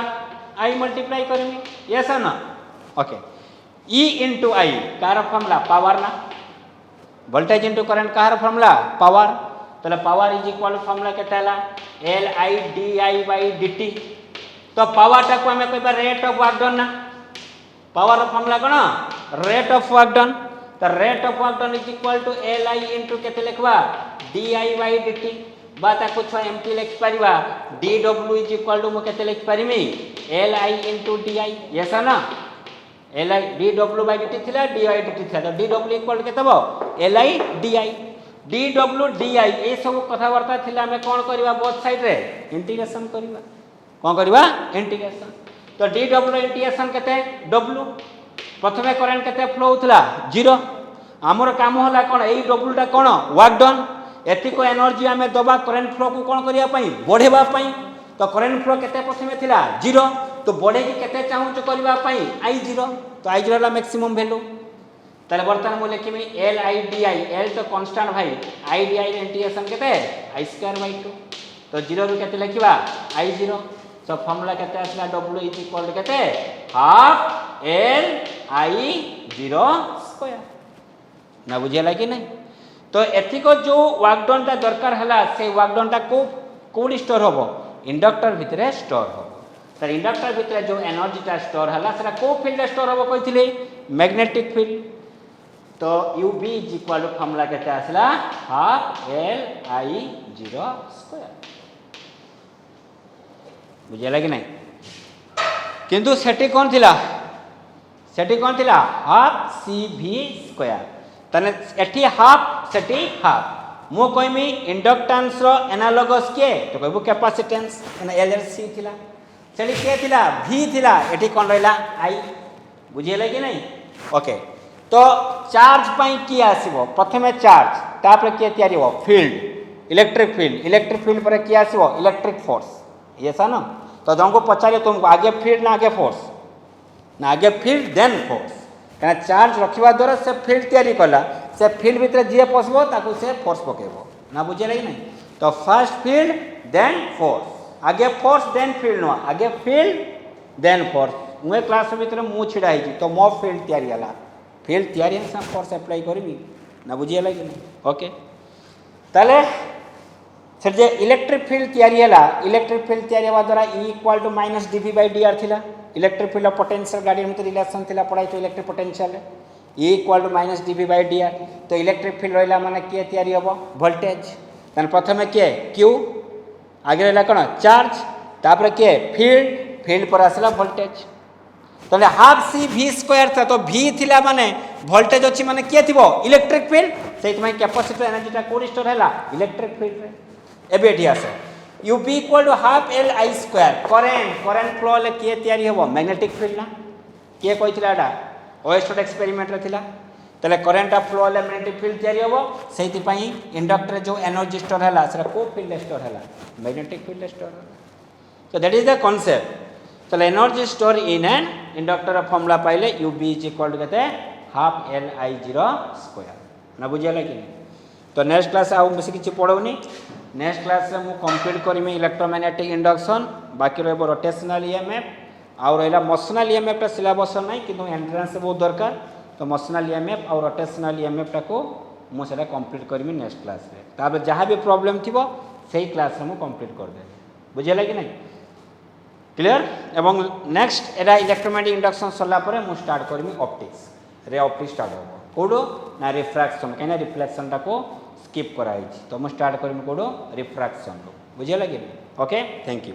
[SPEAKER 1] i मल्टीप्लाई करबी यस और no okay E into I कार फॉर्मूला पावर ना वोल्टेज इंटू करंट कार फॉर्मूला पावर तो पावर इज इक्वल फॉर्मूला केते हला LI/di/dt तो पावर टा को हमें कहबा रेट ऑफ वर्क डन ना पावर फॉर्मूला कोन रेट ऑफ वर्क डन तो rate of work done is equal to LI into केते लिखबा di/dt बात कुछ एमटी लिख परिबा dw इज इक्वल टू मो केते लिख परिमी LI into di यस ना LI dw/dt थिला di/dt थिला तो dw इक्वल केते बो LI di dw di ए सब कथा वार्ता थिला हमें कोन करबा बोथ साइड रे इंटीग्रेशन करबा कोन करबा इंटीग्रेशन तो dw इंटीग्रेशन केते w प्रथमे करंट केते फ्लो होतला 0 हमर काम होला कोन एई w टा कोन वर्क डन एतिको एनर्जी हमें दबा करंट फ्लो को कोन करिया पई बढ़ेबा पई तो करंट फ्लो केते प्रथमे थिला 0 तो बढ़े की केते चाहू करबा पई I0 तो I0 ला मैक्सिमम वैल्यू ताले वर्तमान मु लिखिमी LI/di L तो कांस्टेंट भाई I/di रे इंटीग्रेशन केते I2/2 तो 0 रु केते लिखिबा I0 तो फॉर्मूला केते आसला W इज इक्वल टू केते हाफ LI0² ना बुझियला कि नहीं तो एथिको जो वर्क डन ता दरकार हला से वर्क डन ता कोडी स्टोर होबो इंडक्टर भितरे स्टोर होबो तर इंडक्टर भितरे जो एनर्जी ता स्टोर हला सेरा को फील्ड स्टोर होबो कहिथिले मैग्नेटिक फील्ड तो UB is equal to formula केते आसला हाफ LI0² बुझियला कि नहीं किंतु सेठी कोन थिला हाफ CV² तने एठी हाफ सेठी हाफ मो कहमी इंडक्टेंस रो एनालोगस के तो कहबो कैपेसिटेंस एना LC थिला सेठी के थिला V थिला एठी कोन रहला I बुझियला कि नहीं ओके तो चार्ज पई की आसीबो प्रथमे चार्ज तापर के तयारी हो फील्ड इलेक्ट्रिक फील्ड पर की आसीबो इलेक्ट्रिक फोर्स ऐसा ना तो तुमको पचारे तुमको आगे फील्ड ना आगे फोर्स ना आगे फील्ड देन फोर्स कना चार्ज रखिबा द्वारा से फील्ड तयारी कला से फील्ड भीतर जे पसबो ताकू से फोर्स पकेबो ना बुझे नहीं तो फर्स्ट फील्ड देन फोर्स आगे फोर्स देन फील्ड नो आगे फील्ड देन फोर्स मुए क्लास भीतर मु छिडा हिची तो मो फील्ड तयारी हला फील्ड तयारी से फोर्स अप्लाई करबी ना बुझे नहीं ओके ताले सर जे इलेक्ट्रिक फील्ड तयारी हला इलेक्ट्रिक फील्ड तयारी हवा द्वारा E equal to minus dV/dr थिला इलेक्ट्रिक फील्ड ऑफ पोटेंशियल गाड़ी में रिलेशन थिला पढ़ाई तो electric potential E equal to minus dV/dr तो इलेक्ट्रिक फील्ड रहला माने के तयारी हबो वोल्टेज तन प्रथमे के Q आगे रहला कोन चार्ज तापर के फील्ड पर आसला वोल्टेज तले हाफ CV² था तो V थिला माने वोल्टेज अछि माने के थिबो इलेक्ट्रिक फील्ड सेत में कैपेसिटर एनर्जी ता कोड स्टोर हैला इलेक्ट्रिक फील्ड रे एबे एठी आसे UB equal to half LI² current flow ले के तयारी हबो मैग्नेटिक फील्ड ना के कहितला एटा ओएस्टोड एक्सपेरिमेंट रे थिला तले करंट फ्लो ले मैग्नेटिक फील्ड तयारी हबो सेति पई इंडक्टर जो एनर्जी स्टोर हैला सेरा को फील्ड स्टोर हैला magnetic field store so that is the concept so energy stored in an inductor formula पाइले UB is equal to कहते हाफ LI0² ना बुझियला कि तो नेक्स्ट क्लास आउ बेसी किछि पढौनी नेक्स्ट क्लास रे मु कंप्लीट करमी इलेक्ट्रोमैग्नेटिक इंडक्शन बाकी रहबो रोटेशनल EMF आउ रहला मोशनल EMF टा सिलेबस नै किंतु एंट्रेंस बहुत दरकार तो मोशनल EMF और रोटेशनल EMF टा को मु सेटा कंप्लीट करमी नेक्स्ट क्लास रे ताबे जहां भी प्रॉब्लम थिबो सेही क्लास रे मु कंप्लीट कर दे बुझियला कि नहीं क्लियर एवं नेक्स्ट एरा इलेक्ट्रोमैग्नेटिक इंडक्शन सरला परे मु स्टार्ट करमी ऑप्टिक्स रे ऑप्टिक्स स्टार्ट होबो कोडो ना रिफ्रैक्शन कहना रिफ्लेक्शन टा को स्किप कराई तो मु स्टार्ट करमी कोडो रिफ्रैक्शन बुझियला कि ओके थैंक यू।